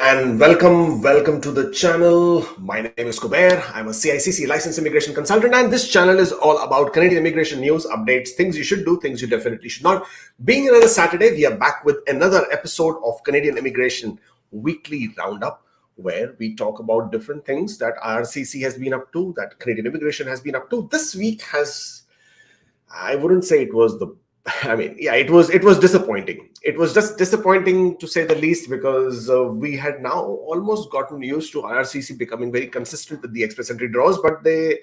And welcome to the channel. My name is Kubeir. I'm a CICC licensed immigration consultant, and this channel is all about Canadian immigration news, updates, things you should do, things you definitely should not. Being another Saturday, we are back with another episode of Canadian Immigration Weekly Roundup, where we talk about different things that IRCc has been up to, that Canadian immigration has been up to. This week I wouldn't say it was it was disappointing. It was just disappointing to say the least, because we had now almost gotten used to IRCc becoming very consistent with the express entry draws, but they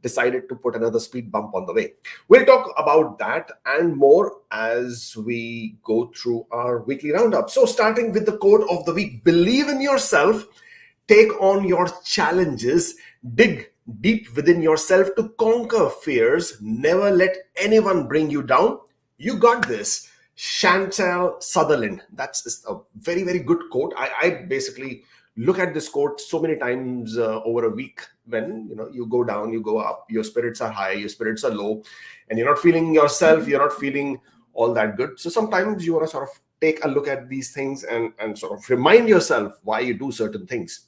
decided to put another speed bump on the way. We'll talk about that and more as we go through our weekly roundup. So starting with the quote of the week: believe in yourself, take on your challenges, dig deep within yourself to conquer fears, never let anyone bring you down. You got this. Chantal Sutherland. That's a very, very good quote. I basically look at this quote so many times over a week. When you go down, you go up, your spirits are high, your spirits are low, and you're not feeling yourself, you're not feeling all that good. So sometimes you want to sort of take a look at these things and sort of remind yourself why you do certain things.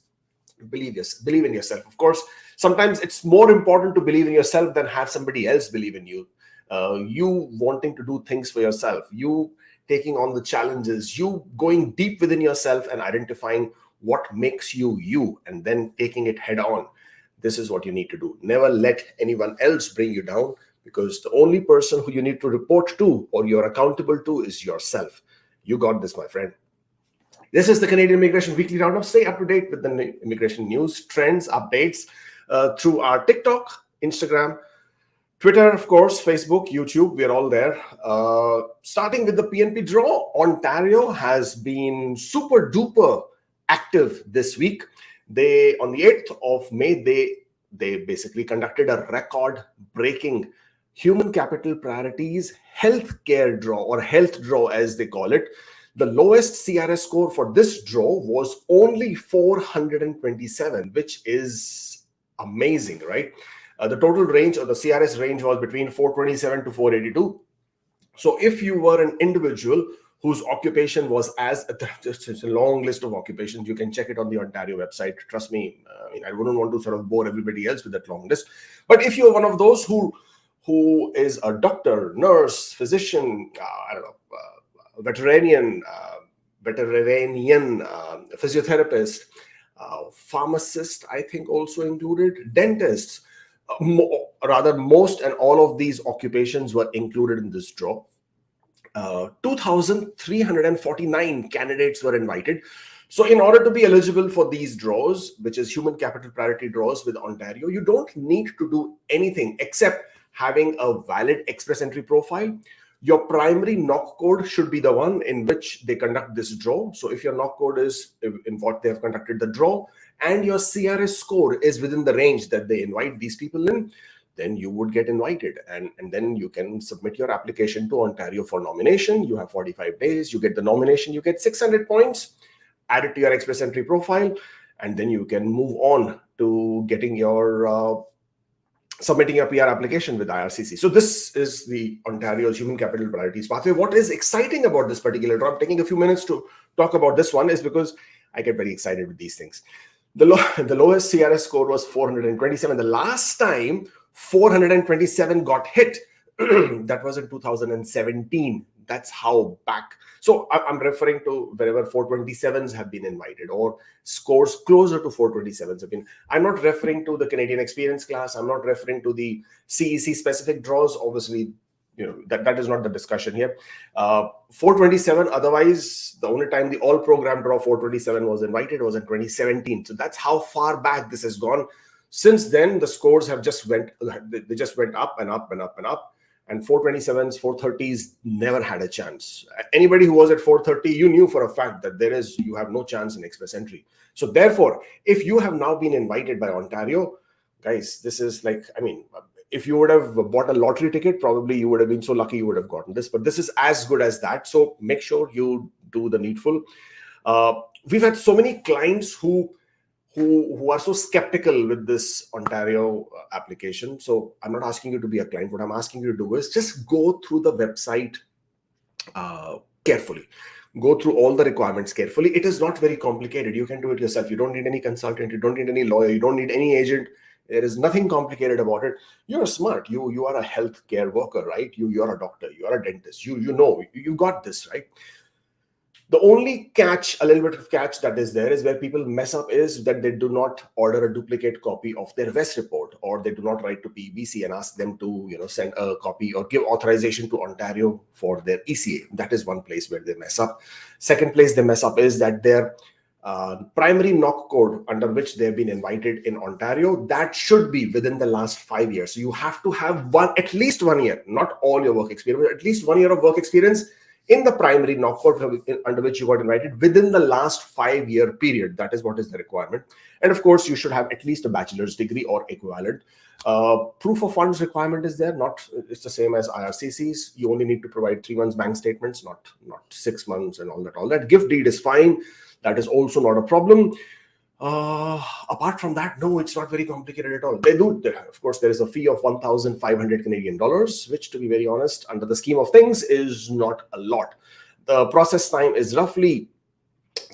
Believe in yourself. Of course, sometimes it's more important to believe in yourself than have somebody else believe in you. You wanting to do things for yourself, you taking on the challenges, you going deep within yourself and identifying what makes you you, and then taking it head on. This is what you need to do. Never let anyone else bring you down, because the only person who you need to report to or you're accountable to is yourself. You got this, my friend. This is the Canadian Immigration Weekly Roundup. Stay up to date with the immigration news, trends, updates through our TikTok, Instagram, Twitter, of course, Facebook, YouTube. We're all there. Starting with the PNP draw, Ontario has been super duper active this week. They, on the 8th of May, they basically conducted a record-breaking human capital priorities healthcare draw, or health draw as they call it. The lowest CRS score for this draw was only 427, which is amazing, right? The total range, or the CRS range, was between 427 to 482. So if you were an individual whose occupation was it's a long list of occupations, you can check it on the Ontario website. Trust me, I wouldn't want to sort of bore everybody else with that long list. But if you're one of those who is a doctor, nurse, physician, veterinarian, physiotherapist, pharmacist, I think also included, dentists, most and all of these occupations were included in this draw. 2,349 candidates were invited. So in order to be eligible for these draws, which is human capital priority draws with Ontario, you don't need to do anything except having a valid express entry profile. Your primary knock code should be the one in which they conduct this draw. So if your knock code is in what they have conducted the draw, and your CRS score is within the range that they invite these people in, then you would get invited. And then you can submit your application to Ontario for nomination. You have 45 days. You get the nomination. You get 600 points, add it to your express entry profile, and then you can move on to getting your submitting your PR application with IRCc. So this is the Ontario's Human Capital Priorities pathway. What is exciting about this particular draw, I'm taking a few minutes to talk about this one, is because I get very excited with these things. The lowest CRS score was 427. The last time 427 got hit, that was in 2017. That's how back. So I'm referring to wherever 427s have been invited, or scores closer to 427s have been. I'm not referring to the Canadian experience class. I'm not referring to the CEC specific draws. Obviously, that is not the discussion here. 427, otherwise, the only time the all program draw 427 was invited was in 2017. So that's how far back this has gone. Since then, the scores have just went up and up and up and up. And 427s, 430s never had a chance. Anybody who was at 430, you knew for a fact that you have no chance in express entry. So therefore, if you have now been invited by Ontario, guys, this is like, if you would have bought a lottery ticket, probably you would have been so lucky you would have gotten this. But this is as good as that. So make sure you do the needful. We've had so many clients who are so skeptical with this Ontario application. So I'm not asking you to be a client. What I'm asking you to do is just go through the website carefully. Go through all the requirements carefully. It is not very complicated. You can do it yourself. You don't need any consultant. You don't need any lawyer. You don't need any agent. There is nothing complicated about it. You're smart. You are a healthcare worker, right? You're a doctor. You are a dentist. You know you got this, right? The only catch, a little bit of catch that is there, is where people mess up is that they do not order a duplicate copy of their VEST report, or they do not write to PBC and ask them to, send a copy or give authorization to Ontario for their ECA. That is one place where they mess up. Second place they mess up is that their primary knock code under which they've been invited in Ontario, that should be within the last 5 years. So you have to have at least 1 year, not all your work experience, but at least 1 year of work experience in the primary knock code under which you got invited within the last 5-year period. That is what is the requirement. And of course, you should have at least a bachelor's degree or equivalent. Proof of funds requirement is there. It's the same as IRCCs. You only need to provide 3 months bank statements, not 6 months and all that. Gift deed is fine. That is also not a problem. Apart from that, no, it's not very complicated at all. Of course, there is a fee of 1,500 Canadian dollars, which, to be very honest, under the scheme of things, is not a lot. The process time is roughly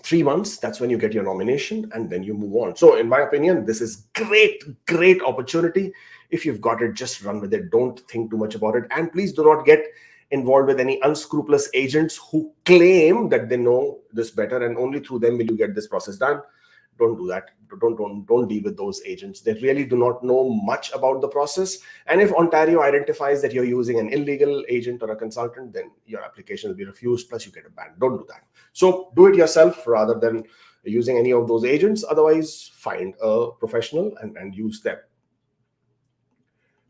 3 months. That's when you get your nomination, and then you move on. So in my opinion, this is great opportunity. If you've got it, just run with it. Don't think too much about it. And please do not get involved with any unscrupulous agents who claim that they know this better, and only through them will you get this process done. Don't do that. Don't deal with those agents. They really do not know much about the process. And if Ontario identifies that you're using an illegal agent or a consultant, then your application will be refused, plus you get a ban. Don't do that. So do it yourself rather than using any of those agents. Otherwise, find a professional and use them.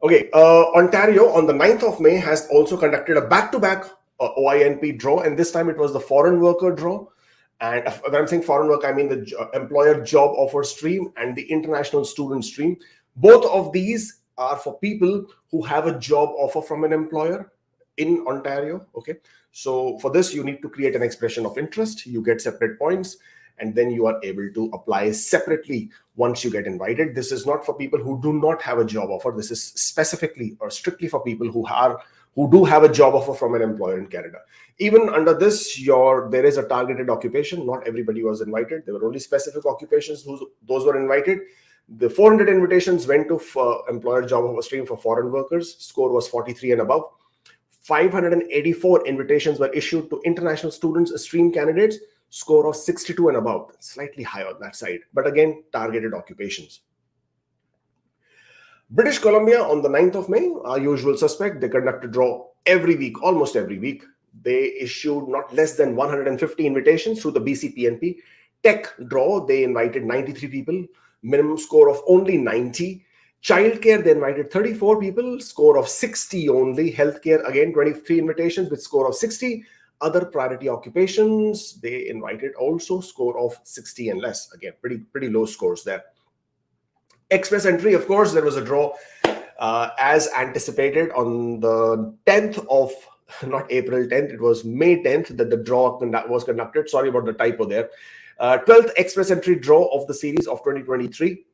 Okay, Ontario on the 9th of May has also conducted a back-to-back OINP draw, and this time it was the foreign worker draw. And when I'm saying foreign work, I mean the employer job offer stream and the international student stream. Both of these are for people who have a job offer from an employer in Ontario. Okay, so for this, you need to create an expression of interest. You get separate points, and then you are able to apply separately once you get invited. This is not for people who do not have a job offer. This is specifically or strictly for people who do have a job offer from an employer in Canada. Even under this, there is a targeted occupation. Not everybody was invited. There were only specific occupations. Those were invited. The 400 invitations went to employer job offer stream for foreign workers. Score was 43 and above. 584 invitations were issued to international students, stream candidates. Score of 62 and above. Slightly high on that side. But again, targeted occupations. British Columbia on the 9th of May, our usual suspect. They conduct a draw every week, almost every week. They issued not less than 150 invitations through the BC PNP. Tech draw, they invited 93 people, minimum score of only 90. Childcare, they invited 34 people, score of 60 only. Healthcare, again, 23 invitations with score of 60. Other priority occupations, they invited also score of 60 and less. Again, pretty low scores there. Express entry, of course, there was a draw as anticipated on the 10th of, not April 10th, it was May 10th that the draw was conducted. Sorry about the typo there. 12th express entry draw of the series of 2023.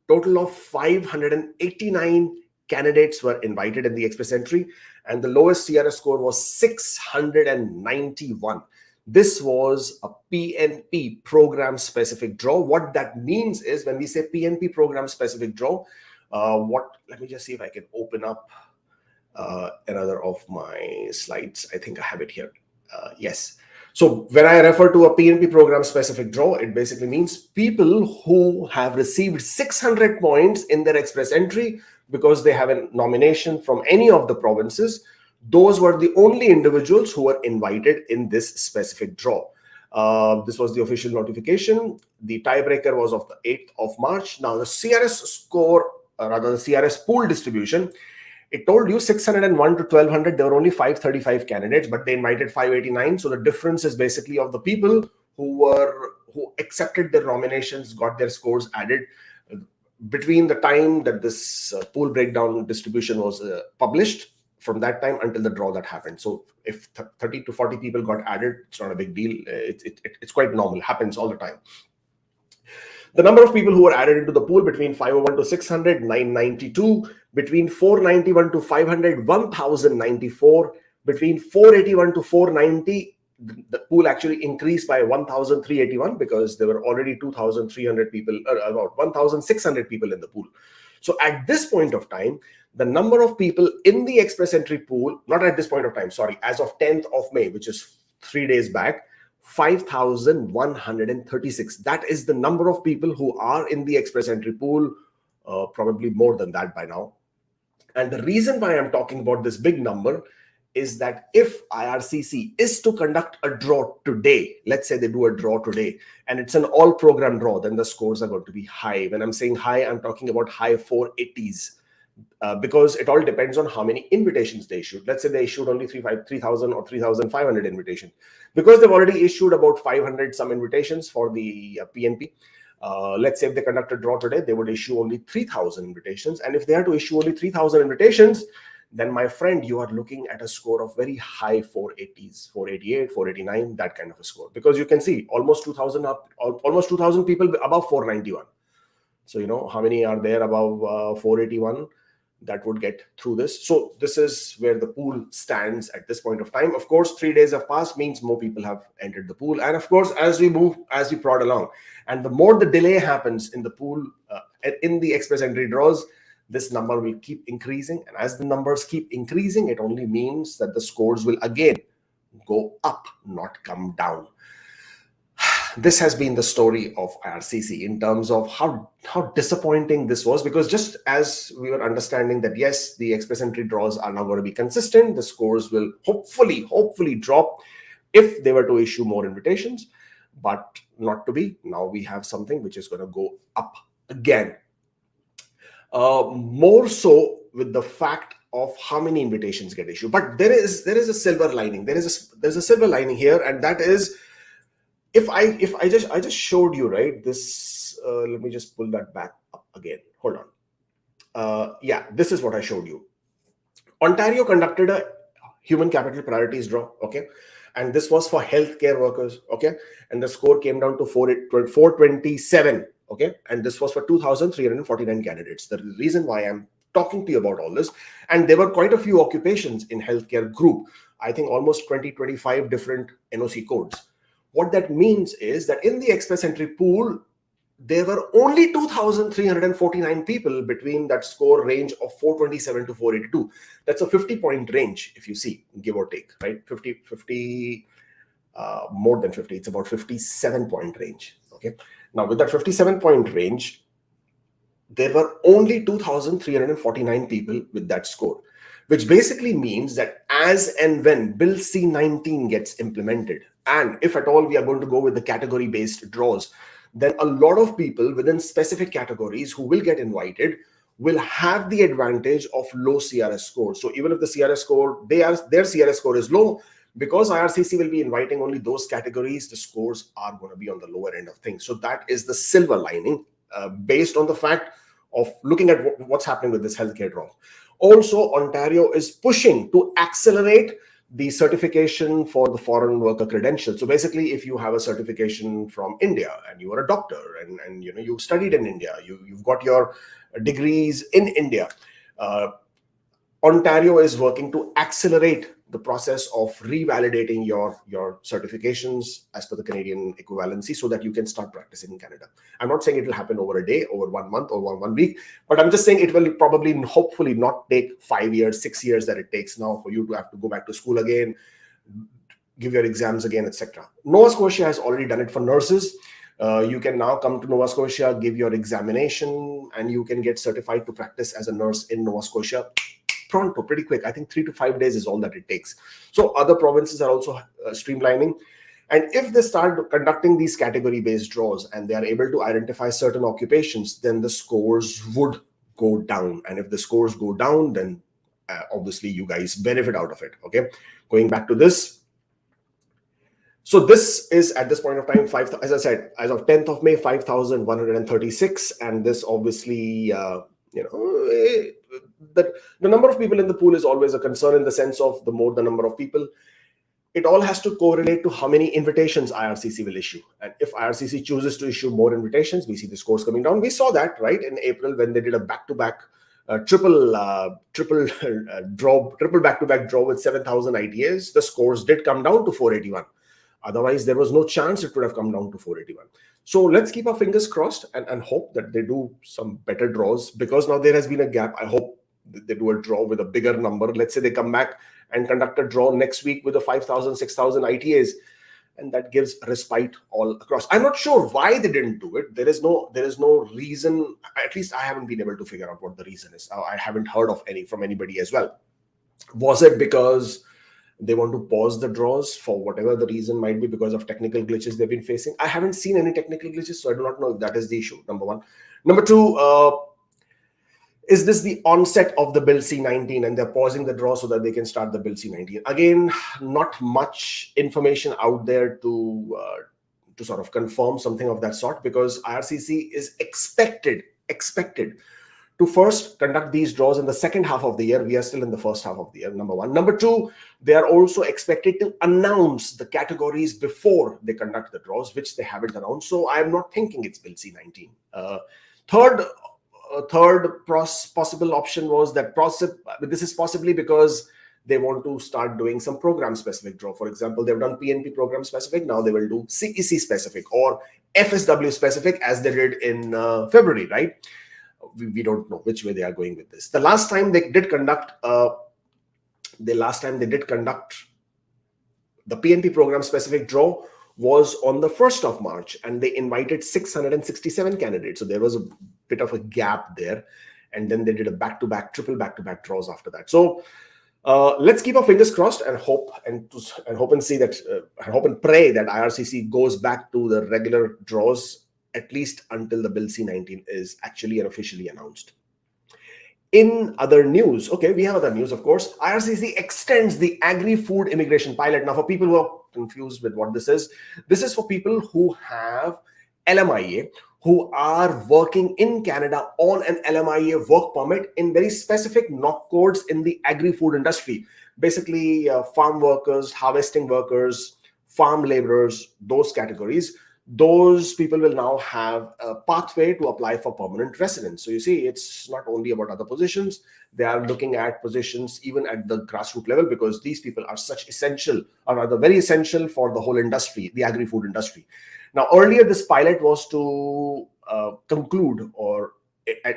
Total of 589 candidates were invited in the express entry, and the lowest CRS score was 691. This was a PNP program specific draw. What that means is, when we say PNP program specific draw, let me just see if I can open up another of my slides. I think I have it here. Yes. So when I refer to a PNP program specific draw, it basically means people who have received 600 points in their express entry because they have a nomination from any of the provinces. Those were the only individuals who were invited in this specific draw. This was the official notification. The tiebreaker was of the 8th of March. Now the CRS score, rather the CRS pool distribution, it told you 601 to 1200. There were only 535 candidates, but they invited 589. So the difference is basically of the people who accepted their nominations, got their scores added between the time that this pool breakdown distribution was published, from that time until the draw that happened. So if 30 to 40 people got added, it's not a big deal. It's quite normal. It happens all the time. The number of people who were added into the pool between 501 to 600, 992. Between 491 to 500, 1094. Between 481 to 490, the pool actually increased by 1,381 because there were already 2,300 people, about 1,600 people in the pool. So at this point of time, the number of people in the express entry pool, not at this point of time, sorry, as of 10th of May, which is 3 days back, 5,136. That is the number of people who are in the express entry pool, probably more than that by now. And the reason why I'm talking about this big number is that if IRCc is to conduct a draw today, let's say they do a draw today, and it's an all program draw, then the scores are going to be high. When I'm saying high, I'm talking about high 480s. Because it all depends on how many invitations they issued. Let's say they issued only 3,000 or 3,500 invitations. Because they've already issued about 500 some invitations for the PNP. Let's say if they conduct a draw today, they would issue only 3,000 invitations. And if they are to issue only 3,000 invitations, then my friend, you are looking at a score of very high 480s, 488, 489, that kind of a score. Because you can see almost 2,000 up, almost 2,000 people above 491. So, you know, how many are there above 481? That would get through this. So this is where the pool stands at this point of time. Of course, 3 days have passed means more people have entered the pool. And of course, as we prod along, and the more the delay happens in the pool, in the express entry draws, this number will keep increasing. And as the numbers keep increasing, it only means that the scores will again go up, not come down. This has been the story of IRCc in terms of how disappointing this was, because just as we were understanding that, yes, the express entry draws are now going to be consistent, the scores will hopefully drop if they were to issue more invitations, but not to be. Now we have something which is going to go up again. More so with the fact of how many invitations get issued. But there is a silver lining. There's a silver lining here, and that is, if I just showed you, right, this, let me just pull that back up again. Hold on. Yeah, this is what I showed you. Ontario conducted a human capital priorities draw, okay? And this was for healthcare workers, okay? And the score came down to 427, okay? And this was for 2,349 candidates. The reason why I'm talking to you about all this, and there were quite a few occupations in healthcare group, I think almost 20-25 different NOC codes. What that means is that in the express entry pool, there were only 2,349 people between that score range of 427 to 482. That's a 50-point range, if you see, give or take, right? 50, more than 50. It's about 57-point range, okay? Now, with that 57-point range, there were only 2,349 people with that score, which basically means that as and when Bill C-19 gets implemented, and if at all we are going to go with the category-based draws, then a lot of people within specific categories who will get invited will have the advantage of low CRS scores. So even if the CRS score, their CRS score is low, because IRCc will be inviting only those categories, the scores are going to be on the lower end of things. So that is the silver lining, based on the fact of looking at what's happening with this healthcare draw. Also, Ontario is pushing to accelerate the certification for the foreign worker credential. So basically, if you have a certification from India and you are a doctor and you know you studied in India, you've got your degrees in India, Ontario is working to accelerate the process of revalidating your certifications as per the Canadian equivalency so that you can start practicing in Canada. I'm not saying it will happen over a day, over 1 month, or one week, but I'm just saying it will probably, hopefully not take 5 years, 6 years that it takes now for you to have to go back to school again, give your exams again, etc. Nova Scotia has already done it for nurses. You can now come to Nova Scotia, give your examination, and you can get certified to practice as a nurse in Nova Scotia pronto, pretty quick. I think 3 to 5 days is all that it takes. So other provinces are also streamlining. And if they start conducting these category-based draws and they are able to identify certain occupations, then the scores would go down. And if the scores go down, then obviously you guys benefit out of it, okay? Going back to this. So this is, at this point of time, as I said, as of 10th of May, 5,136. And this obviously, that the number of people in the pool is always a concern, in the sense of the more the number of people, it all has to correlate to how many invitations IRCc will issue. And if IRCc chooses to issue more invitations, we see the scores coming down. We saw that, right, in April when they did a back-to-back triple back-to-back draw with 7,000 ITAs. The scores did come down to 481. Otherwise, there was no chance it would have come down to 481. So let's keep our fingers crossed and hope that they do some better draws, because now there has been a gap. I hope they do a draw with a bigger number. Let's say they come back and conduct a draw next week with a 5,000, 6,000 ITAs, and that gives respite all across. I'm not sure why they didn't do it. There is no reason. At least I haven't been able to figure out what the reason is. I haven't heard of any from anybody as well. Was it because they want to pause the draws for whatever the reason might be, because of technical glitches they've been facing? I haven't seen any technical glitches, so I do not know if that is the issue, number one. Number two, is this the onset of the Bill C-19 and they're pausing the draw so that they can start the Bill C-19? Again, not much information out there to sort of confirm something of that sort, because IRCc is expected to first conduct these draws in the second half of the year. We are still in the first half of the year, number one. Number two, they are also expected to announce the categories before they conduct the draws, which they haven't announced. So I'm not thinking it's Bill C-19. Third possible option was that this is possibly because they want to start doing some program specific draw. For example, they've done PNP program specific. Now they will do CEC specific or FSW specific, as they did in February, right? We don't know which way they are going with this. The last time they did conduct the PNP program specific draw was on the 1st of March, and they invited 667 candidates. So there was a bit of a gap there, and then they did a triple back-to-back draws after that. So let's keep our fingers crossed and hope and see that hope and pray that IRCc goes back to the regular draws, at least until the Bill C-19 is actually and officially announced. In other news, okay, we have other news, of course. IRCc extends the agri-food immigration pilot. Now, for people who are confused with what this is for people who have LMIA, who are working in Canada on an LMIA work permit in very specific knock codes in the agri-food industry. Basically, farm workers, harvesting workers, farm laborers, those categories. Those people will now have a pathway to apply for permanent residence. So you see, it's not only about other positions. They are looking at positions even at the grassroots level, because these people are very essential for the whole industry, the agri-food industry. Now, earlier this pilot was to conclude, or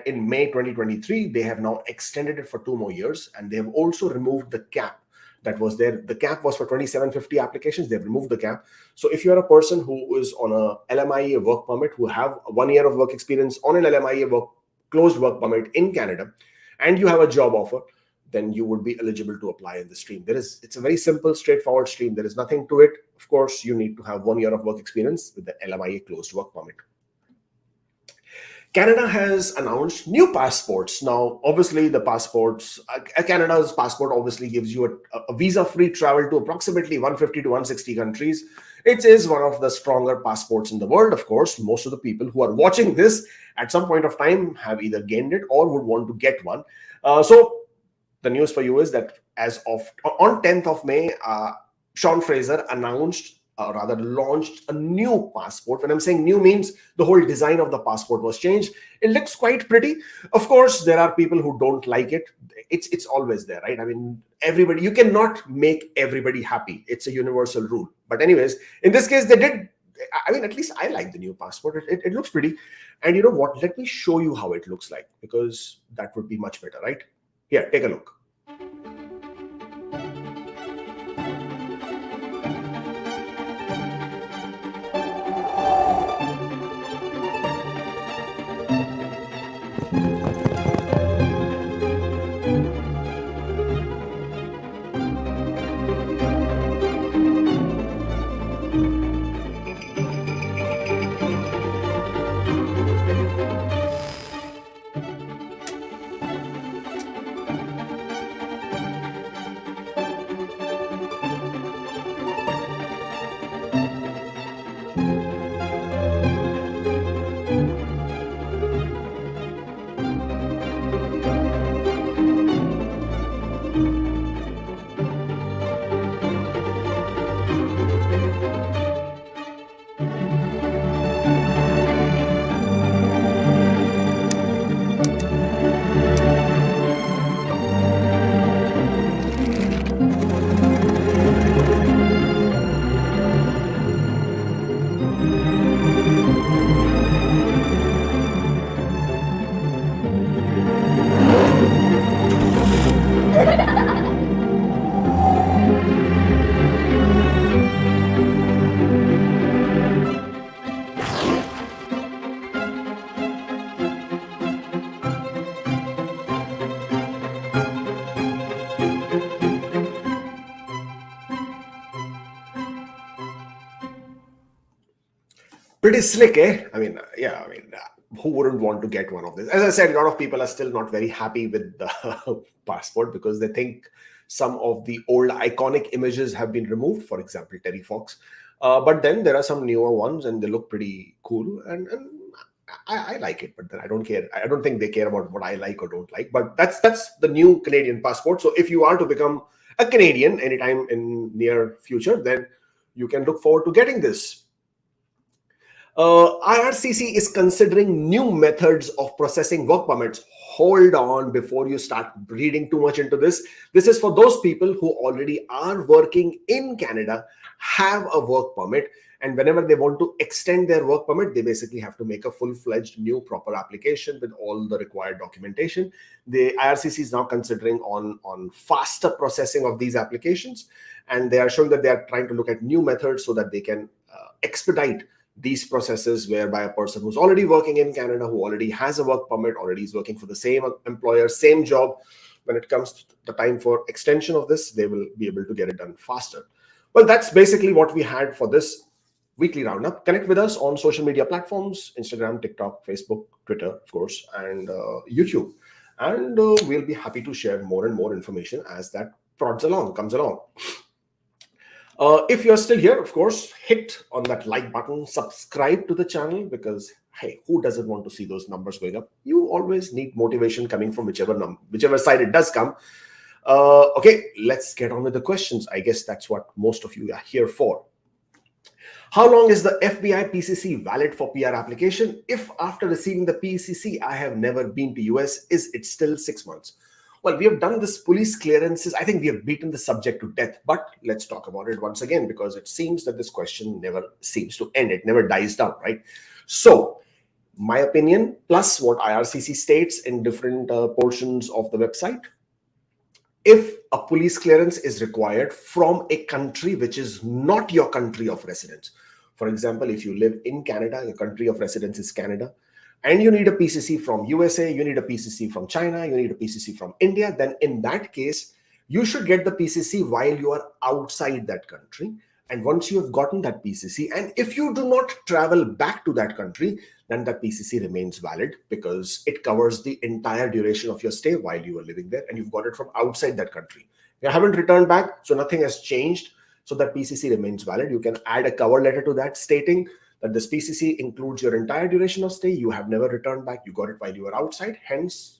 in May 2023, they have now extended it for 2 more years, and they have also removed the cap that was there. The cap was for 2,750 applications. They've removed the cap. So if you're a person who is on a LMIA work permit, who have 1 year of work experience on an LMIA closed work permit in Canada, and you have a job offer, then you would be eligible to apply in the stream. It's a very simple, straightforward stream. There is nothing to it. Of course, you need to have 1 year of work experience with the LMIA closed work permit. Canada has announced new passports. Now, obviously, the passports, Canada's passport obviously gives you a visa-free travel to approximately 150 to 160 countries. It is one of the stronger passports in the world. Of course, most of the people who are watching this at some point of time have either gained it or would want to get one. So the news for you is that as of on 10th of May, Sean Fraser launched a new passport. When I'm saying new, means the whole design of the passport was changed. It looks quite pretty. Of course, there are people who don't like it. It's always there, right? I mean, you cannot make everybody happy. It's a universal rule. But anyways, in this case, they did. I mean, at least I like the new passport. It looks pretty. And you know what? Let me show you how it looks like, because that would be much better, right? Here, take a look. Pretty slick, eh? Who wouldn't want to get one of this? As I said, a lot of people are still not very happy with the passport because they think some of the old iconic images have been removed. For example, Terry Fox. But then there are some newer ones, and they look pretty cool. And I like it, but then I don't care. I don't think they care about what I like or don't like. But that's the new Canadian passport. So if you are to become a Canadian anytime in near future, then you can look forward to getting this. IRCc is considering new methods of processing work permits. Hold on before you start reading too much into this. This is for those people who already are working in Canada, have a work permit, and whenever they want to extend their work permit, they basically have to make a full-fledged new proper application with all the required documentation. The IRCc is now considering on faster processing of these applications, and they are showing that they are trying to look at new methods so that they can expedite these processes, whereby a person who's already working in Canada, who already has a work permit, already is working for the same employer, same job, when it comes to the time for extension of this, they will be able to get it done faster. Well, that's basically what we had for this weekly roundup. Connect with us on social media platforms: Instagram, TikTok, Facebook, Twitter, of course, and YouTube. And we'll be happy to share more and more information as that comes along. If you're still here, of course, hit on that like button, subscribe to the channel, because hey, who doesn't want to see those numbers going up? You always need motivation coming from whichever side it does come. Okay, let's get on with the questions. I guess that's what most of you are here for. How long is the FBI PCC valid for PR application? If after receiving the PCC, I have never been to US, is it still 6 months? Well, we have done this police clearances. I think we have beaten the subject to death, but let's talk about it once again, because it seems that this question never seems to end. It never dies down, right? So my opinion, plus what IRCc states in different portions of the website, if a police clearance is required from a country which is not your country of residence, for example, if you live in Canada, your country of residence is Canada, and you need a PCC from USA, you need a PCC from China, you need a PCC from India, then in that case, you should get the PCC while you are outside that country. And once you have gotten that PCC, and if you do not travel back to that country, then that PCC remains valid because it covers the entire duration of your stay while you were living there, and you've got it from outside that country. You haven't returned back, so nothing has changed. So that PCC remains valid. You can add a cover letter to that stating that this PCC includes your entire duration of stay. You have never returned back. You got it while you were outside. Hence,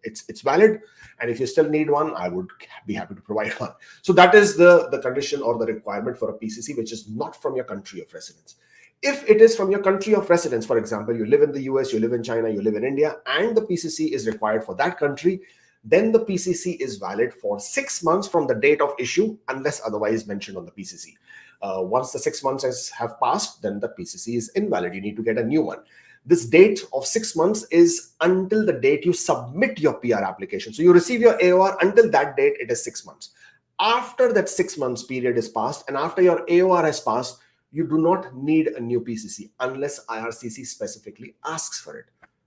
it's valid. And if you still need one, I would be happy to provide one. So that is the condition or the requirement for a PCC, which is not from your country of residence. If it is from your country of residence, for example, you live in the US, you live in China, you live in India, and the PCC is required for that country, then the PCC is valid for 6 months from the date of issue, unless otherwise mentioned on the PCC. Once the 6 months have passed, then the PCC is invalid. You need to get a new one. This date of 6 months is until the date you submit your PR application. So you receive your AOR, until that date, it is 6 months. After that 6 months period is passed, and after your AOR has passed, you do not need a new PCC unless IRCc specifically asks for it.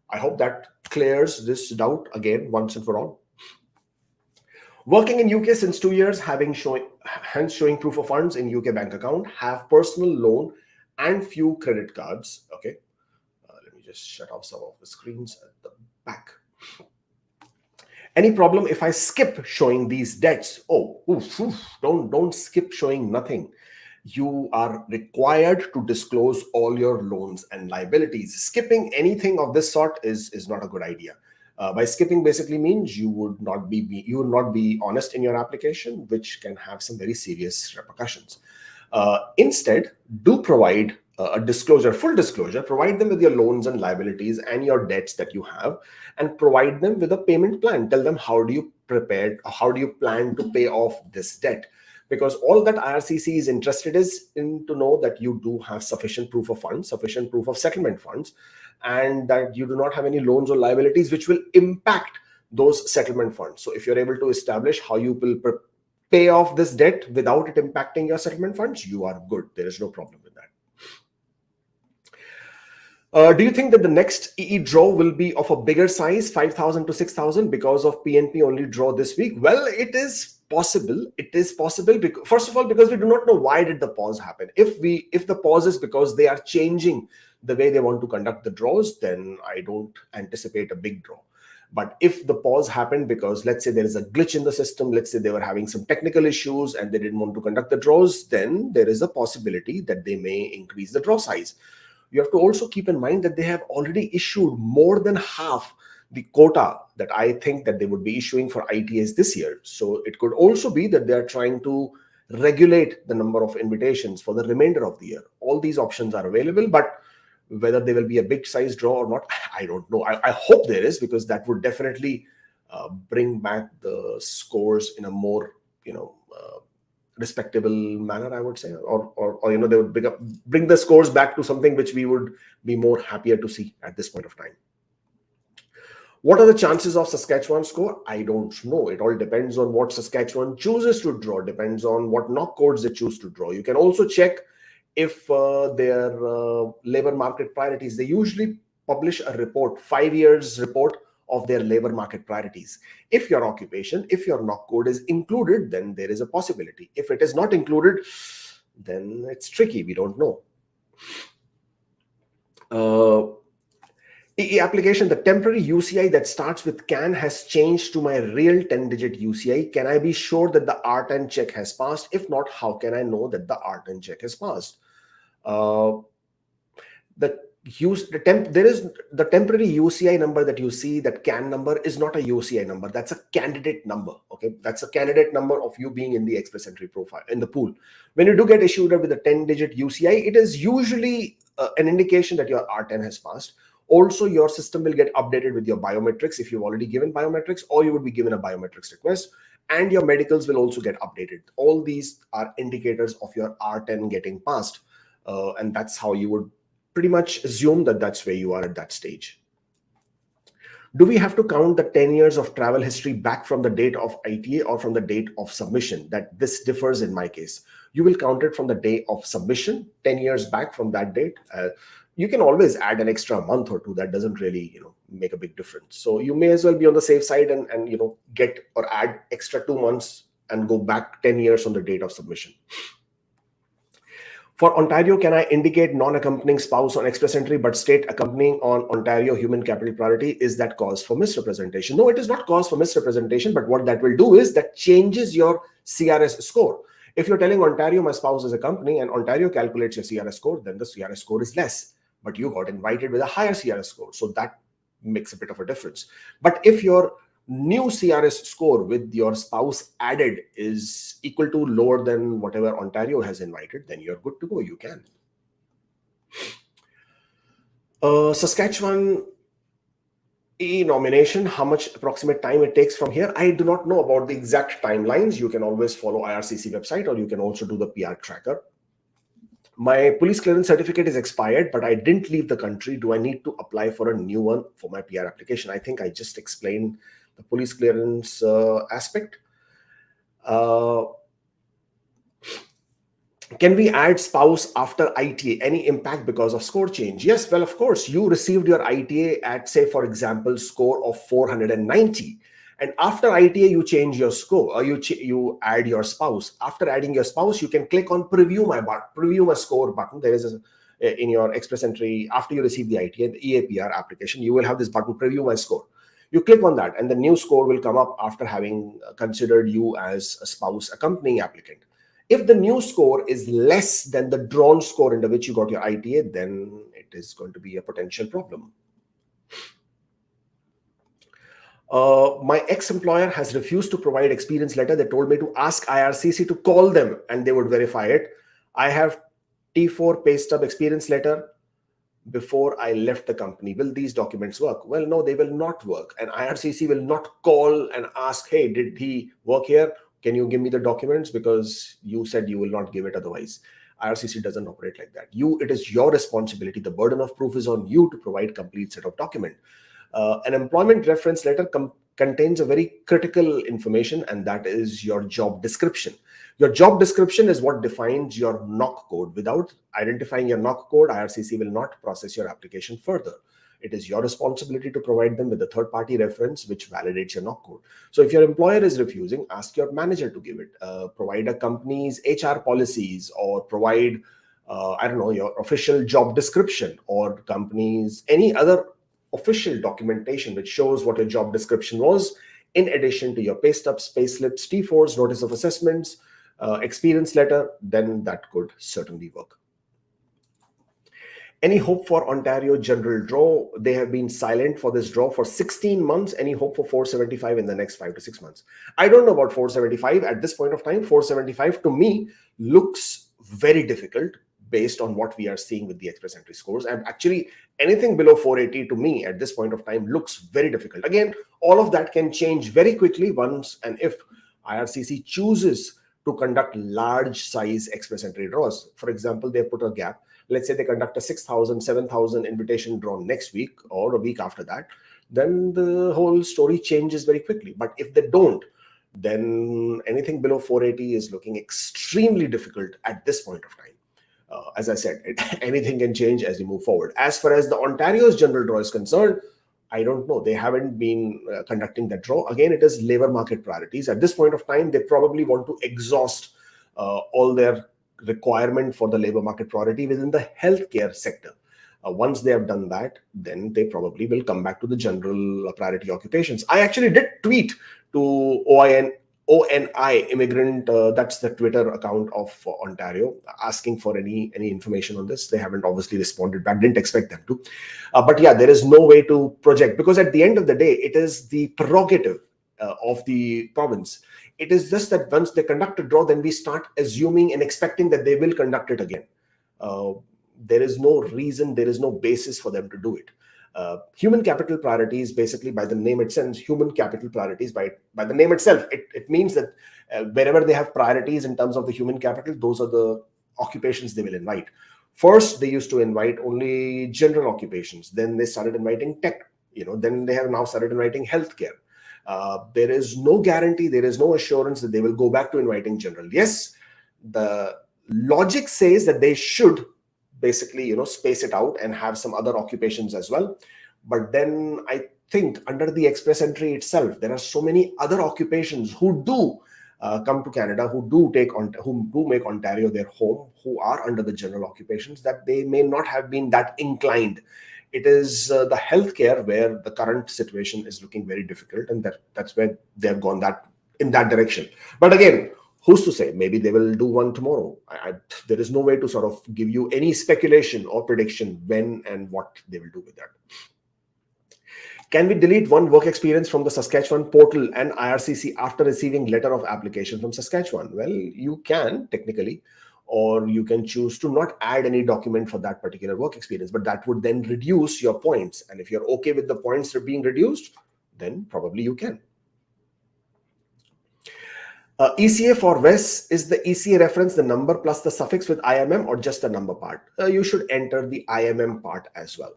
I hope that clears this doubt again once and for all. Working in UK since 2 years, hence showing proof of funds in UK bank account, have personal loan and few credit cards. Okay, let me just shut off some of the screens at the back. Any problem if I skip showing these debts? Oh, don't skip showing nothing. You are required to disclose all your loans and liabilities. Skipping anything of this sort is not a good idea. By skipping basically means you would not be honest in your application, which can have some very serious repercussions. Instead, do provide a disclosure, full disclosure. Provide them with your loans and liabilities and your debts that you have, and provide them with a payment plan. Tell them how do you plan to pay off this debt. Because all that IRCc is interested in to know that you do have sufficient proof of funds, sufficient proof of settlement funds, and that you do not have any loans or liabilities which will impact those settlement funds. So if you're able to establish how you will pay off this debt without it impacting your settlement funds, you are good. There is no problem with that. Do you think that the next EE draw will be of a bigger size, 5,000 to 6,000, because of PNP only draw this week? Well, it is possible. It is possible first of all, because we do not know why did the pause happen. If the pause is because they are changing the way they want to conduct the draws, then I don't anticipate a big draw. But if the pause happened because, let's say, there is a glitch in the system, let's say they were having some technical issues and they didn't want to conduct the draws, then there is a possibility that they may increase the draw size. You have to also keep in mind that they have already issued more than half the quota that I think that they would be issuing for ITAs this year. So it could also be that they are trying to regulate the number of invitations for the remainder of the year. All these options are available, but whether there will be a big size draw or not, I don't know. I hope there is, because that would definitely bring back the scores in a more, respectable manner, I would say, or they would bring the scores back to something which we would be more happier to see at this point of time. What are the chances of Saskatchewan score? I don't know. It all depends on what Saskatchewan chooses to draw, depends on what knock codes they choose to draw. You can also check if their labor market priorities. They usually publish a report, 5 years report of their labor market priorities. If your occupation, if your knock code is included, then there is a possibility. If it is not included, then it's tricky. We don't know. EE application, the temporary UCI that starts with CAN has changed to my real 10-digit UCI. Can I be sure that the R10 check has passed? If not, how can I know that the R10 check has passed? There is the temporary UCI number that you see, that CAN number, is not a UCI number. That's a candidate number. Okay, that's a candidate number of you being in the Express Entry profile in the pool. When you do get issued with a 10-digit UCI, it is usually an indication that your R10 has passed. Also, your system will get updated with your biometrics if you've already given biometrics, or you would be given a biometrics request, and your medicals will also get updated. All these are indicators of your R10 getting passed, and that's how you would pretty much assume that that's where you are at that stage. Do we have to count the 10 years of travel history back from the date of ITA or from the date of submission? That this differs in my case. You will count it from the day of submission, 10 years back from that date. You can always add an extra month or two. That doesn't really, make a big difference. So you may as well be on the safe side and get or add extra 2 months and go back 10 years on the date of submission. For Ontario, can I indicate non-accompanying spouse on Express Entry but state accompanying on Ontario Human Capital Priority? Is that cause for misrepresentation? No, it is not cause for misrepresentation, but what that will do is that changes your CRS score. If you're telling Ontario, my spouse is a company, and Ontario calculates your CRS score, then the CRS score is less. But you got invited with a higher CRS score, so that makes a bit of a difference. But if your new CRS score with your spouse added is equal to lower than whatever Ontario has invited, then you're good to go. You can. Saskatchewan EE nomination, how much approximate time it takes from here? I do not know about the exact timelines. You can always follow IRCc website, or you can also do the PR tracker. My police clearance certificate is expired, but I didn't leave the country. Do I need to apply for a new one for my PR application? I think I just explained the police clearance aspect. Can we add spouse after ITA? Any impact because of score change? Yes, well, of course. You received your ITA at, say, for example, score of 490. And after ITA, you change your score, or you add your spouse. After adding your spouse, you can click on preview my score button. There is in your Express Entry, after you receive the ITA, the EAPR application, you will have this button, preview my score. You click on that, and the new score will come up after having considered you as a spouse accompanying applicant. If the new score is less than the drawn score into which you got your ITA, then it is going to be a potential problem. My ex-employer has refused to provide experience letter. They told me to ask IRCc to call them and they would verify it. I have T4 pay stub experience letter before I left the company. Will these documents work? Well, no, they will not work. And IRCc will not call and ask, hey, did he work here? Can you give me the documents? Because you said you will not give it otherwise. IRCc doesn't operate like that. It is your responsibility. The burden of proof is on you to provide complete set of document. An employment reference letter contains a very critical information, and that is your job description. Your job description is what defines your knock code. Without identifying your knock code, IRCc will not process your application further. It is your responsibility to provide them with a third-party reference which validates your knock code. So if your employer is refusing, ask your manager to give it. Provide a company's HR policies, or provide I don't know, your official job description or company's any other official documentation which shows what your job description was, in addition to your pay stubs, pay slips, T4s, notice of assessments, experience letter, then that could certainly work. Any hope for Ontario general draw? They have been silent for this draw for 16 months. Any hope for 475 in the next 5 to 6 months? I don't know about 475 at this point of time. 475 to me looks very difficult based on what we are seeing with the express entry scores. And actually, anything below 480 to me at this point of time looks very difficult. Again, all of that can change very quickly once and if IRCc chooses to conduct large size express entry draws. For example, they put a gap. Let's say they conduct a 6,000, 7,000 invitation draw next week or a week after that, then the whole story changes very quickly. But if they don't, then anything below 480 is looking extremely difficult at this point of time. As I said, anything can change as we move forward. As far as the Ontario's general draw is concerned, I don't know. They haven't been conducting that draw. Again, it is labor market priorities. At this point of time, they probably want to exhaust all their requirement for the labor market priority within the healthcare sector. Once they have done that, then they probably will come back to the general priority occupations. I actually did tweet to ONI immigrant, that's the Twitter account of Ontario, asking for any information on this. They haven't obviously responded back, didn't expect them to. But yeah, there is no way to project, because at the end of the day, it is the prerogative of the province. It is just that once they conduct a draw, then we start assuming and expecting that they will conduct it again. There is no reason, there is no basis for them to do it. Human capital priorities, basically by the name itself, human capital priorities, by the name itself, it means that wherever they have priorities in terms of the human capital, those are the occupations they will invite. First, they used to invite only general occupations. Then they started inviting tech, then they have now started inviting healthcare. There is no guarantee, there is no assurance that they will go back to inviting general. Yes, the logic says that they should basically, space it out and have some other occupations as well. But then I think under the express entry itself, there are so many other occupations who do come to Canada, who do make Ontario their home, who are under the general occupations, that they may not have been that inclined. It is the healthcare where the current situation is looking very difficult, and that's where they have gone in that direction. But again, who's to say? Maybe they will do one tomorrow. There is no way to sort of give you any speculation or prediction when and what they will do with that. Can we delete one work experience from the Saskatchewan portal and IRCc after receiving letter of application from Saskatchewan? Well, you can technically, or you can choose to not add any document for that particular work experience, but that would then reduce your points. And if you're okay with the points that are being reduced, then probably you can. ECA for WES, is the ECA reference the number plus the suffix with IMM or just the number part? You should enter the IMM part as well.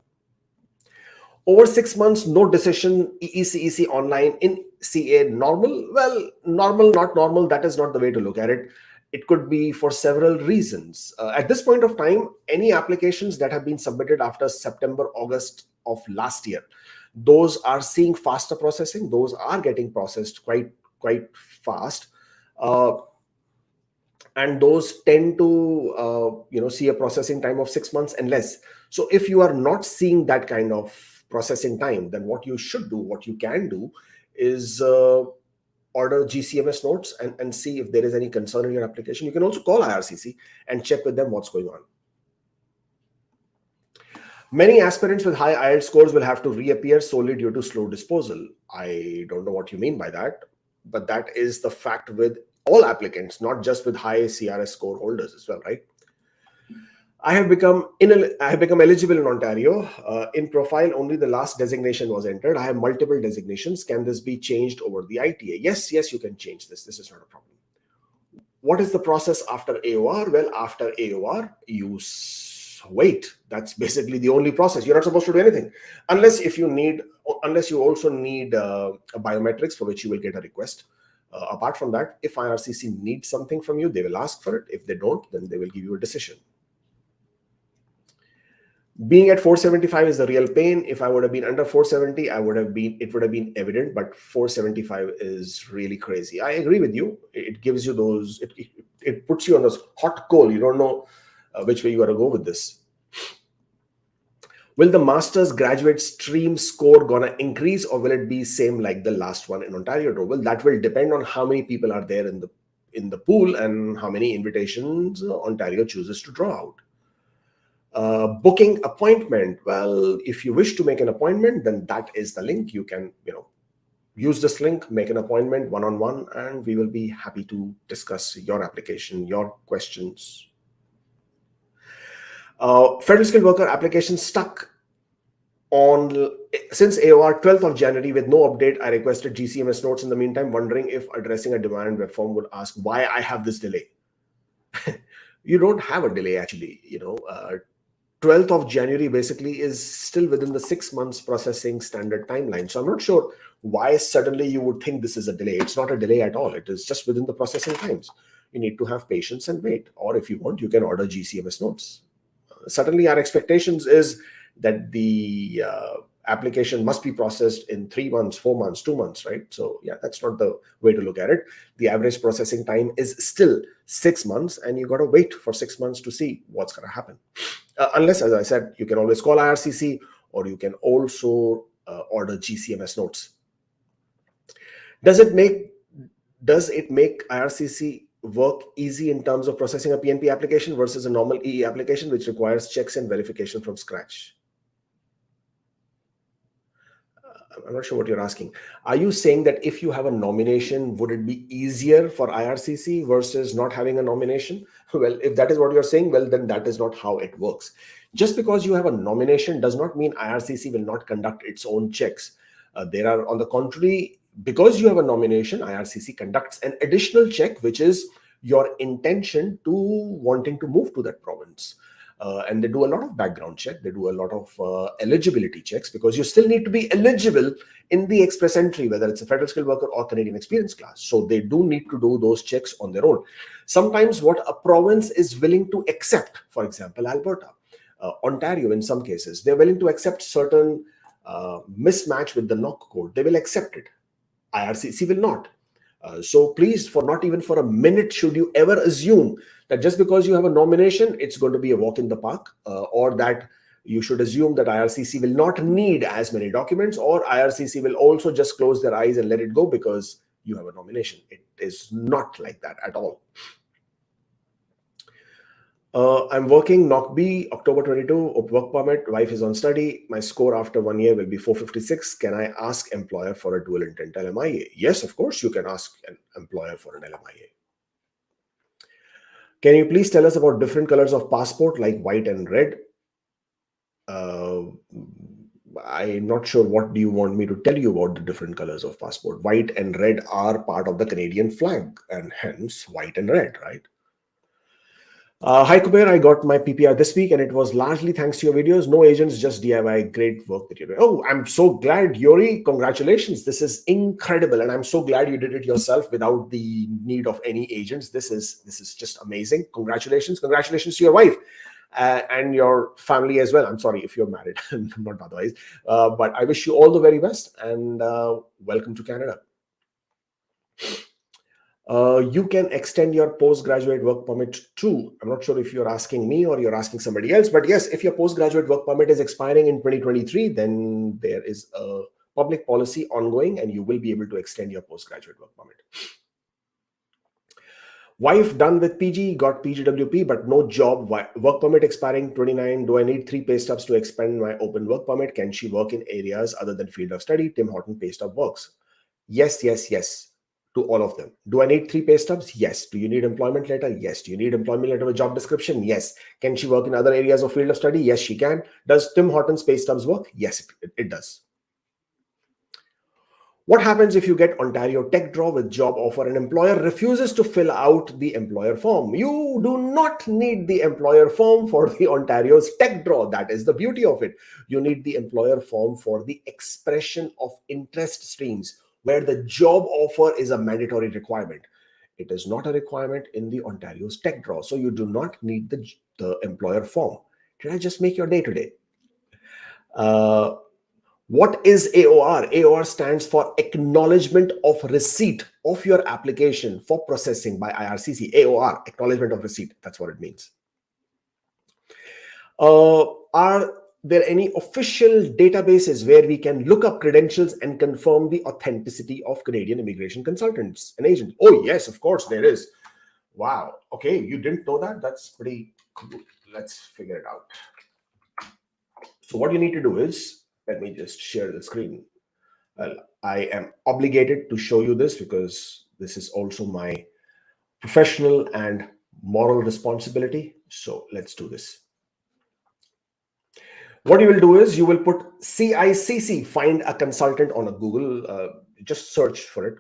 Over 6 months, no decision, ECEC online in CA normal? Well, normal, not normal, that is not the way to look at it. It could be for several reasons. At this point of time, any applications that have been submitted after September, August of last year, those are seeing faster processing. Those are getting processed quite fast. And those tend to see a processing time of 6 months and less. So if you are not seeing that kind of processing time, then what you should do, what you can do, is order GCMS notes and see if there is any concern in your application. You can also call IRCc and check with them what's going on. Many aspirants with high IELTS scores will have to reappear solely due to slow disposal. I don't know what you mean by that, but that is the fact with all applicants, not just with high CRS score holders as well, right? I have become eligible in Ontario. In profile, only the last designation was entered. I have multiple designations. Can this be changed over the ITA? Yes, you can change this. This is not a problem. What is the process after AOR? Well, after AOR, you wait. That's basically the only process. You're not supposed to do anything unless you also need biometrics, for which you will get a request. Apart from that, if IRCc needs something from you, they will ask for it. If they don't, then they will give you a decision. Being at 475 is the real pain. If I would have been under 470, it would have been evident, but 475 is really crazy. I agree with you. It gives you those, it puts you on this hot coal. You don't know which way you got to go with this. Will the master's graduate stream score gonna increase, or will it be same like the last one in Ontario? Well, that will depend on how many people are there in the pool and how many invitations Ontario chooses to draw out. Booking appointment. Well, if you wish to make an appointment, then that is the link. You can, use this link, make an appointment one-on-one, and we will be happy to discuss your application, your questions. Federal skilled worker application stuck on since AOR 12th of January with no update. I requested GCMS notes in the meantime, wondering if addressing a demand web form would ask why I have this delay. You don't have a delay, actually. 12th of January basically is still within the 6 months processing standard timeline. So I'm not sure why suddenly you would think this is a delay. It's not a delay at all. It is just within the processing times. You need to have patience and wait. Or if you want, you can order GCMS notes. Certainly our expectations is that the application must be processed in 3 months, 4 months, 2 months, right? So yeah, that's not the way to look at it. The average processing time is still 6 months, and you got to wait for 6 months to see what's going to happen. Unless, as I said, you can always call IRCc, or you can also order GCMS notes. Does it make IRCc work easy in terms of processing a PNP application versus a normal EE application, which requires checks and verification from scratch? I'm not sure what you're asking. Are you saying that if you have a nomination, would it be easier for IRCc versus not having a nomination? Well, if that is what you're saying, well, then that is not how it works. Just because you have a nomination does not mean IRCc will not conduct its own checks. There are, on the contrary, because you have a nomination, IRCc conducts an additional check, which is your intention to wanting to move to that province. And they do a lot of background check. They do a lot of eligibility checks, because you still need to be eligible in the express entry, whether it's a federal skilled worker or Canadian experience class. So they do need to do those checks on their own. Sometimes what a province is willing to accept, for example, Alberta, Ontario, in some cases, they're willing to accept certain mismatch with the NOC code. They will accept it. IRCc will not. So please, for not even for a minute, should you ever assume that just because you have a nomination, it's going to be a walk in the park, or that you should assume that IRCc will not need as many documents, or IRCc will also just close their eyes and let it go because you have a nomination. It is not like that at all. I'm working NOC-B, October 22, work permit, wife is on study. My score after 1 year will be 456. Can I ask employer for a dual intent LMIA? Yes, of course, you can ask an employer for an LMIA. Can you please tell us about different colors of passport, like white and red? I'm not sure what do you want me to tell you about the different colors of passport. White and red are part of the Canadian flag, and hence white and red, right? Hi Kubeir, I got my PPR this week, and it was largely thanks to your videos. No agents, just DIY. Great work that you're doing. Oh, I'm so glad, Yuri. Congratulations. This is incredible. And I'm so glad you did it yourself without the need of any agents. This is just amazing. Congratulations. Congratulations to your wife and your family as well. I'm sorry if you're married, not otherwise. But I wish you all the very best, and welcome to Canada. You can extend your postgraduate work permit too. I'm not sure if you're asking me or you're asking somebody else, but yes, if your postgraduate work permit is expiring in 2023, then there is a public policy ongoing, and you will be able to extend your postgraduate work permit. Wife done with PG, got PGWP, but no job. Work permit expiring 29. Do I need 3 pay stubs to expand my open work permit? Can she work in areas other than field of study? Tim Horton pay stub works. Yes, yes, yes. To all of them. Do I need 3 pay stubs? Yes. Do you need employment letter? Yes. Do you need employment letter with job description? Yes. Can she work in other areas of field of study? Yes, she can. Does Tim Horton's pay stubs work? Yes, it does. What happens if you get Ontario Tech Draw with job offer and employer refuses to fill out the employer form? You do not need the employer form for the Ontario's Tech Draw. That is the beauty of it. You need the employer form for the expression of interest streams, where the job offer is a mandatory requirement. It is not a requirement in the Ontario's Tech Draw. So you do not need the employer form. Did I just make your day today? What is AOR? AOR stands for Acknowledgement of Receipt of your application for processing by IRCc. AOR, Acknowledgement of Receipt. That's what it means. Are there any official databases where we can look up credentials and confirm the authenticity of Canadian immigration consultants and agents? Oh, yes, of course, there is. Wow. Okay, you didn't know that? That's pretty cool. Let's figure it out. So what you need to do is, let me just share the screen. Well, I am obligated to show you this because this is also my professional and moral responsibility. So let's do this. What you will do is you will put CICC, find a consultant on a Google, just search for it.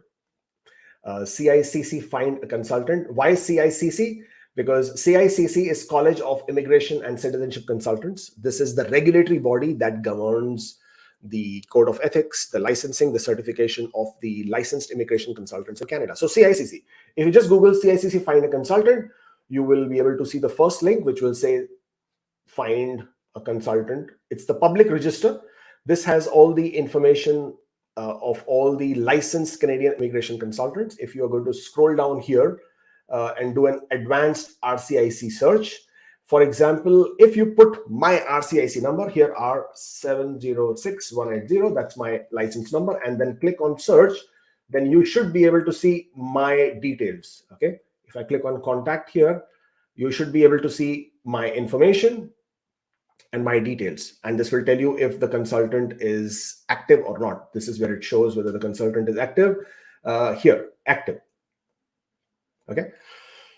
CICC, find a consultant. Why CICC? Because CICC is College of Immigration and Citizenship Consultants. This is the regulatory body that governs the code of ethics, the licensing, the certification of the licensed immigration consultants in Canada. So CICC, if you just Google CICC, find a consultant, you will be able to see the first link, which will say find a consultant. It's the public register. This has all the information of all the licensed Canadian immigration consultants. If you are going to scroll down here and do an advanced RCIC search, for example, if you put my RCIC number here, R706180, that's my license number, and then click on search, then you should be able to see my details. Okay, if I click on contact here, you should be able to see my information and my details, and this will tell you if the consultant is active or not. This is where it shows whether the consultant is active. Here, active. Okay,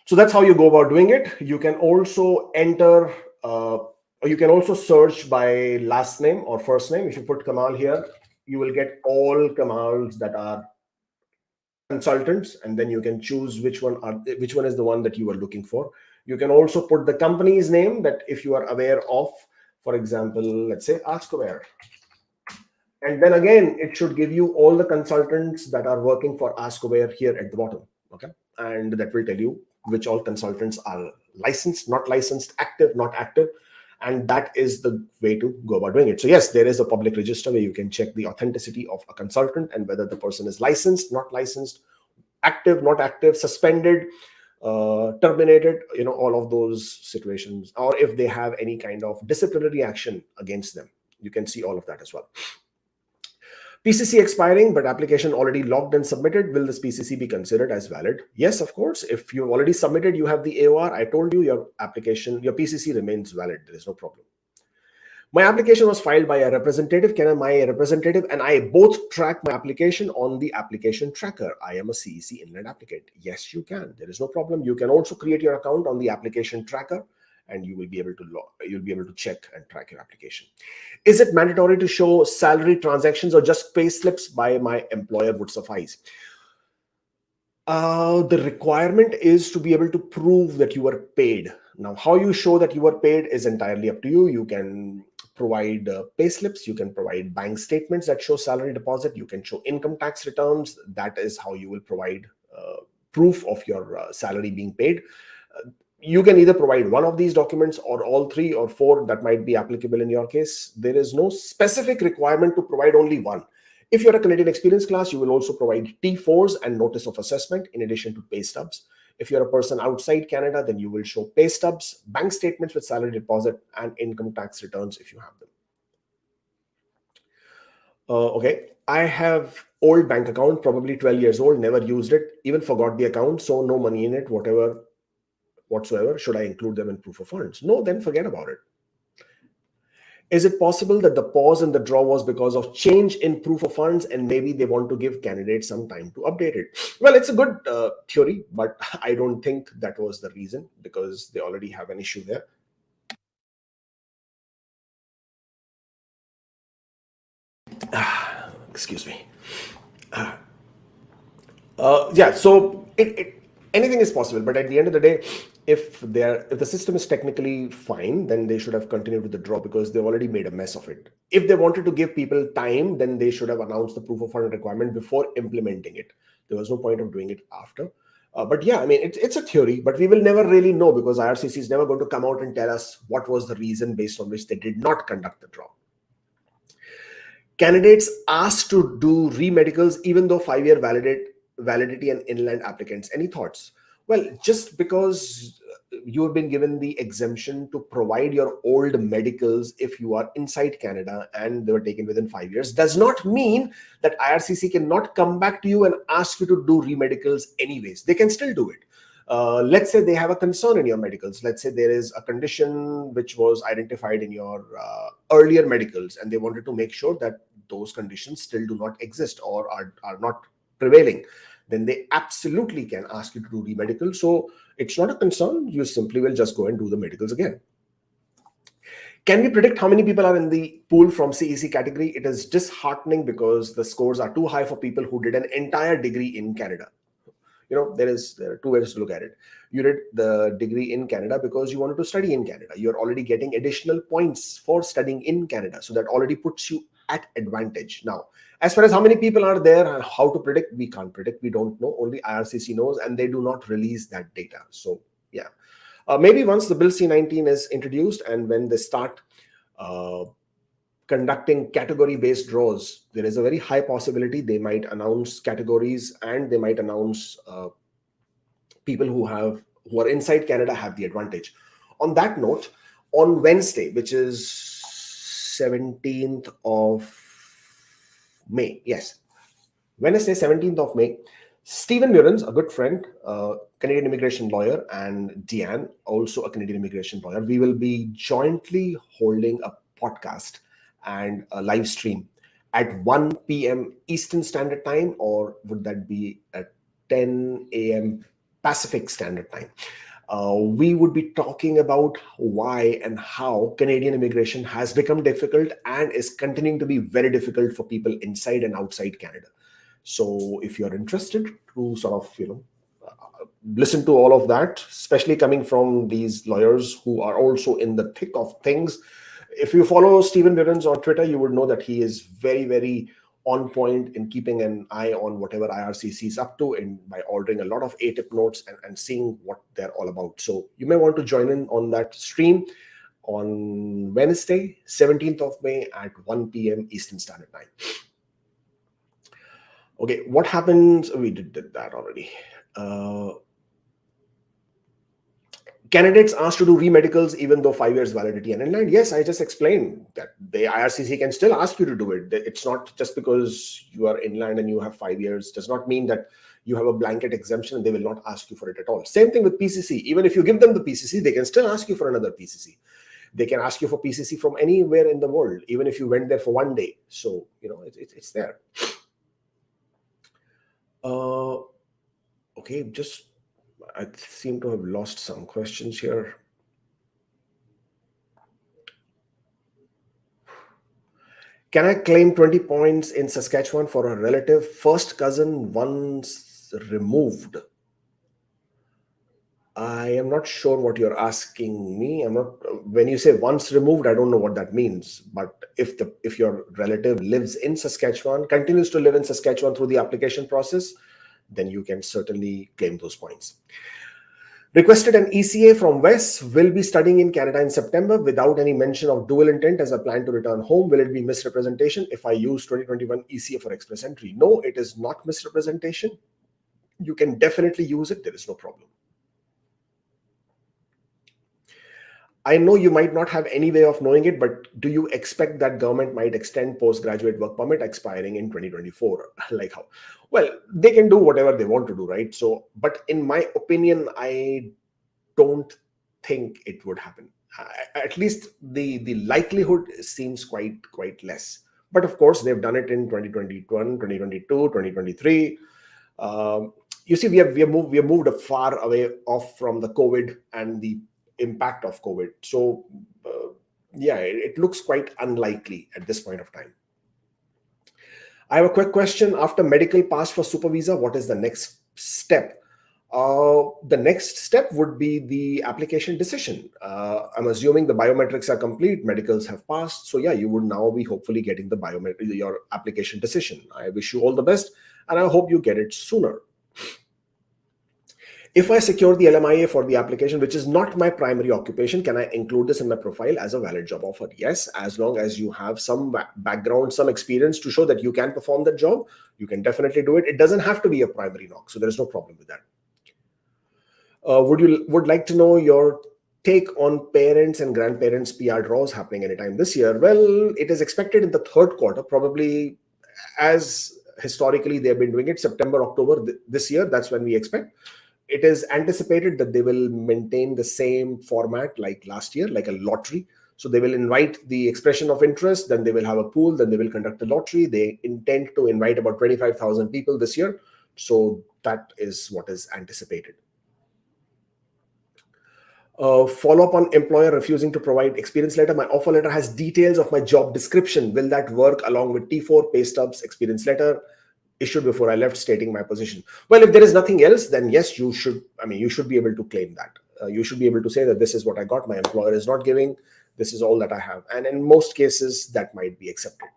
so that's how you go about doing it. You can also enter, or you can also search by last name or first name. If you put Kamal here, you will get all Kamals that are consultants, and then you can choose which one is the one that you are looking for. You can also put the company's name that if you are aware of. For example, let's say Kubeir. And then again, it should give you all the consultants that are working for Kubeir here at the bottom. Okay, and that will tell you which all consultants are licensed, not licensed, active, not active. And that is the way to go about doing it. So yes, there is a public register where you can check the authenticity of a consultant and whether the person is licensed, not licensed, active, not active, suspended, terminated, all of those situations, or if they have any kind of disciplinary action against them. You can see all of that as well. PCC expiring, but application already logged and submitted. Will this PCC be considered as valid? Yes, of course. If you've already submitted, you have the AOR. I told you your application, your PCC remains valid. There is no problem. My application was filed by a representative. Can my representative and I both track my application on the application tracker? I am a CEC inland applicant. Yes, you can. There is no problem. You can also create your account on the application tracker, and you will be able to check and track your application. Is it mandatory to show salary transactions or just pay slips by my employer would suffice? The requirement is to be able to prove that you are paid. Now, how you show that you are paid is entirely up to you. You can provide pay slips, you can provide bank statements that show salary deposit, you can show income tax returns. That is how you will provide proof of your salary being paid. You can either provide one of these documents or all three or four that might be applicable in your case. There is no specific requirement to provide only one. If you're a Canadian experience class, you will also provide T4s and notice of assessment in addition to pay stubs. If you're a person outside Canada, then you will show pay stubs, bank statements with salary deposit, and income tax returns if you have them. Okay, I have old bank account, probably 12 years old, never used it, even forgot the account, so no money in it, whatsoever. Should I include them in proof of funds? No, then forget about it. Is it possible that the pause in the draw was because of change in proof of funds and maybe they want to give candidates some time to update it? Well, it's a good theory, but I don't think that was the reason because they already have an issue there. Excuse me. Yeah, so anything is possible, but at the end of the day, if the system is technically fine, then they should have continued with the draw because they've already made a mess of it. If they wanted to give people time, then they should have announced the proof of fund requirement before implementing it. There was no point of doing it after. But yeah, I mean, it's a theory, but we will never really know because IRCc is never going to come out and tell us what was the reason based on which they did not conduct the draw. Candidates asked to do re-medicals even though 5-year validity and inland applicants. Any thoughts? Well, just because you have been given the exemption to provide your old medicals if you are inside Canada and they were taken within 5 years, does not mean that IRCc cannot come back to you and ask you to do remedicals anyways. They can still do it. Let's say they have a concern in your medicals. Let's say there is a condition which was identified in your earlier medicals, and they wanted to make sure that those conditions still do not exist or are not prevailing. Then they absolutely can ask you to do the medical. So it's not a concern. You simply will just go and do the medicals again. Can we predict how many people are in the pool from CEC category? It is disheartening because the scores are too high for people who did an entire degree in Canada. There are two ways to look at it. You did the degree in Canada because you wanted to study in Canada. You're already getting additional points for studying in Canada. So that already puts you at advantage. Now, as far as how many people are there and how to predict, we can't predict. We don't know. Only IRCc knows, and they do not release that data. So yeah, maybe once the Bill C-19 is introduced and when they start conducting category-based draws, there is a very high possibility they might announce categories, and they might announce people who are inside Canada have the advantage. On that note, on Wednesday, which is 17th of May, yes, Wednesday, 17th of May, Stephen Murans, a good friend, Canadian immigration lawyer, and Deanne, also a Canadian immigration lawyer, we will be jointly holding a podcast and a live stream at 1 p.m. Eastern Standard Time, or would that be at 10 a.m. Pacific Standard Time? We would be talking about why and how Canadian immigration has become difficult and is continuing to be very difficult for people inside and outside Canada. So if you're interested to sort of, listen to all of that, especially coming from these lawyers who are also in the thick of things. If you follow Stephen Murans on Twitter, you would know that he is very, very on point in keeping an eye on whatever IRCc is up to, and by ordering a lot of ATIP notes and seeing what they're all about. So you may want to join in on that stream on Wednesday, 17th of May at 1 p.m. Eastern Standard Time. Okay, what happens? We did that already. Candidates asked to do remedicals even though 5 years validity and inland. Yes, I just explained that the IRCc can still ask you to do it. It's not just because you are inland and you have 5 years does not mean that you have a blanket exemption and they will not ask you for it at all. Same thing with PCC. Even if you give them the PCC, they can still ask you for another PCC. They can ask you for PCC from anywhere in the world, even if you went there for 1 day. So, it's there. Okay, I seem to have lost some questions here. Can I claim 20 points in Saskatchewan for a relative first cousin once removed? I am not sure what you're asking me. When you say once removed, I don't know what that means. But if your relative lives in Saskatchewan, continues to live in Saskatchewan through the application process, then you can certainly claim those points. Requested an ECA from Wes, will be studying in Canada in September without any mention of dual intent as I plan to return home. Will it be misrepresentation if I use 2021 ECA for express entry? No, it is not misrepresentation. You can definitely use it. There is no problem. I know you might not have any way of knowing it, but do you expect that government might extend postgraduate work permit expiring in 2024? Like how? Well, they can do whatever they want to do, right? So, but in my opinion, I don't think it would happen. At least the likelihood seems quite less. But of course, they've done it in 2021, 2022, 2023. You see, we have moved far away off from the COVID and the impact of COVID. So yeah, it looks quite unlikely at this point of time. I have a quick question. After medical pass for super visa, what is the next step? The next step would be the application decision. I'm assuming the biometrics are complete, medicals have passed. So yeah, you would now be hopefully getting your application decision. I wish you all the best, and I hope you get it sooner. If I secure the LMIA for the application, which is not my primary occupation, can I include this in my profile as a valid job offer? Yes, as long as you have some background, some experience to show that you can perform that job, you can definitely do it. It doesn't have to be a primary knock, so there's no problem with that. Would like to know your take on parents and grandparents PR draws happening anytime this year. Well, it is expected in the third quarter, probably, as historically they've been doing it, September, October this year. That's when we expect. It is anticipated that they will maintain the same format like last year, like a lottery. So they will invite the expression of interest, then they will have a pool, then they will conduct a lottery. They intend to invite about 25,000 people this year. So that is what is anticipated. Follow up on employer refusing to provide experience letter. My offer letter has details of my job description. Will that work along with T4, pay stubs, experience letter issued before I left stating my position? Well, if there is nothing else, then yes, you should. I mean, you should be able to claim that. You should be able to say that this is what I got. My employer is not giving. This is all that I have. And in most cases, that might be accepted.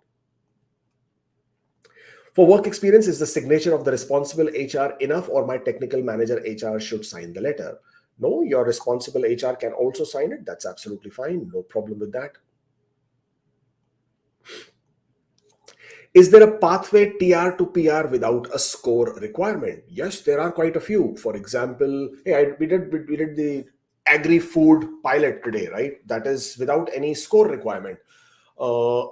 For work experience, is the signature of the responsible HR enough, or my technical manager HR should sign the letter? No, your responsible HR can also sign it. That's absolutely fine. No problem with that. Is there a pathway TR to PR without a score requirement? Yes, there are quite a few. For example, we did the agri-food pilot today, right? That is without any score requirement. Our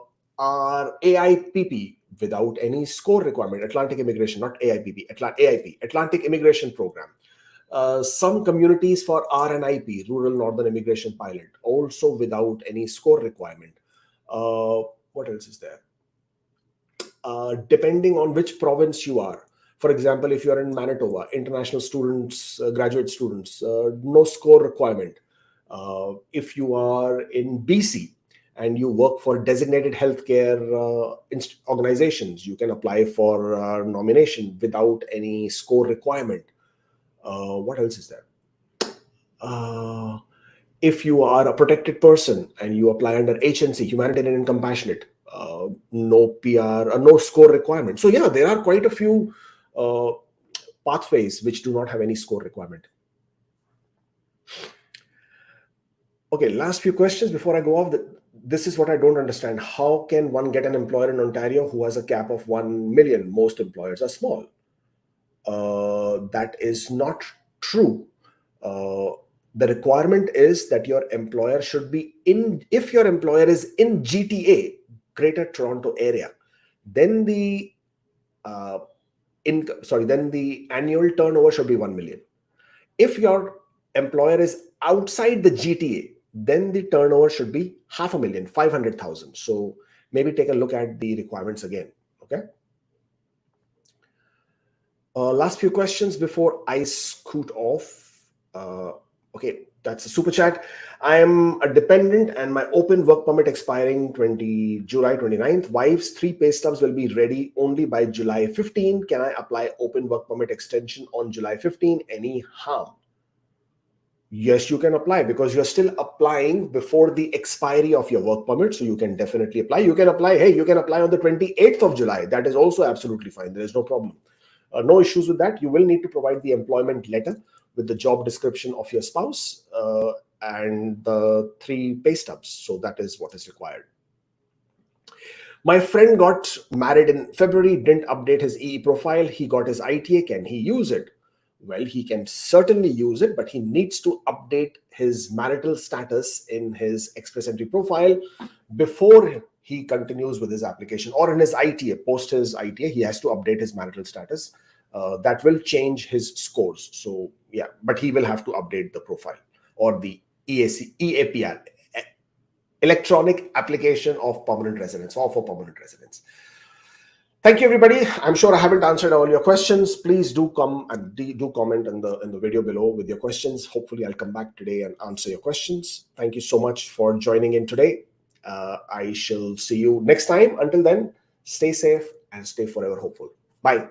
AIPP, without any score requirement. Atlantic Immigration, not AIPP, AIP, Atlantic Immigration Program. Some communities for RNIP, Rural Northern Immigration Pilot, also without any score requirement. What else is there? Depending on which province you are. For example, if you are in Manitoba, international students, graduate students, no score requirement. If you are in BC and you work for designated healthcare organizations, you can apply for nomination without any score requirement. What else is there? If you are a protected person and you apply under HNC, Humanitarian and Compassionate, no PR, no score requirement. So yeah, there are quite a few pathways which do not have any score requirement. Okay, last few questions before I go off. This is what I don't understand. How can one get an employer in Ontario who has a cap of 1 million? Most employers are small. That is not true. The requirement is that your employer should be in, if your employer is in GTA, Greater Toronto Area, then the then the annual turnover should be 1 million. If your employer is outside the GTA, then the turnover should be 500,000, 500,000. So maybe take a look at the requirements again. Okay. Last few questions before I scoot off. Okay, that's a super chat. I am a dependent and my open work permit expiring July 29th. Wife's 3 pay stubs will be ready only by July 15. Can I apply open work permit extension on July 15? Any harm? Yes, you can apply because you're still applying before the expiry of your work permit. So you can definitely apply. You can apply. Hey, you can apply on the 28th of July. That is also absolutely fine. There is no problem. No issues with that. You will need to provide the employment letter with the job description of your spouse and the 3 pay stubs. So that is what is required. My friend got married in February, didn't update his EE profile. He got his ITA. Can he use it? Well, he can certainly use it, but he needs to update his marital status in his Express Entry profile before he continues with his application, or in his ITA, post his ITA, he has to update his marital status. That will change his scores. So yeah, but he will have to update the profile or the EAPR, Electronic Application of Permanent Residence, or for permanent residence. Thank you, everybody. I'm sure I haven't answered all your questions. Please do come and do comment in the video below with your questions. Hopefully, I'll come back today and answer your questions. Thank you so much for joining in today. I shall see you next time. Until then, stay safe and stay forever hopeful. Bye.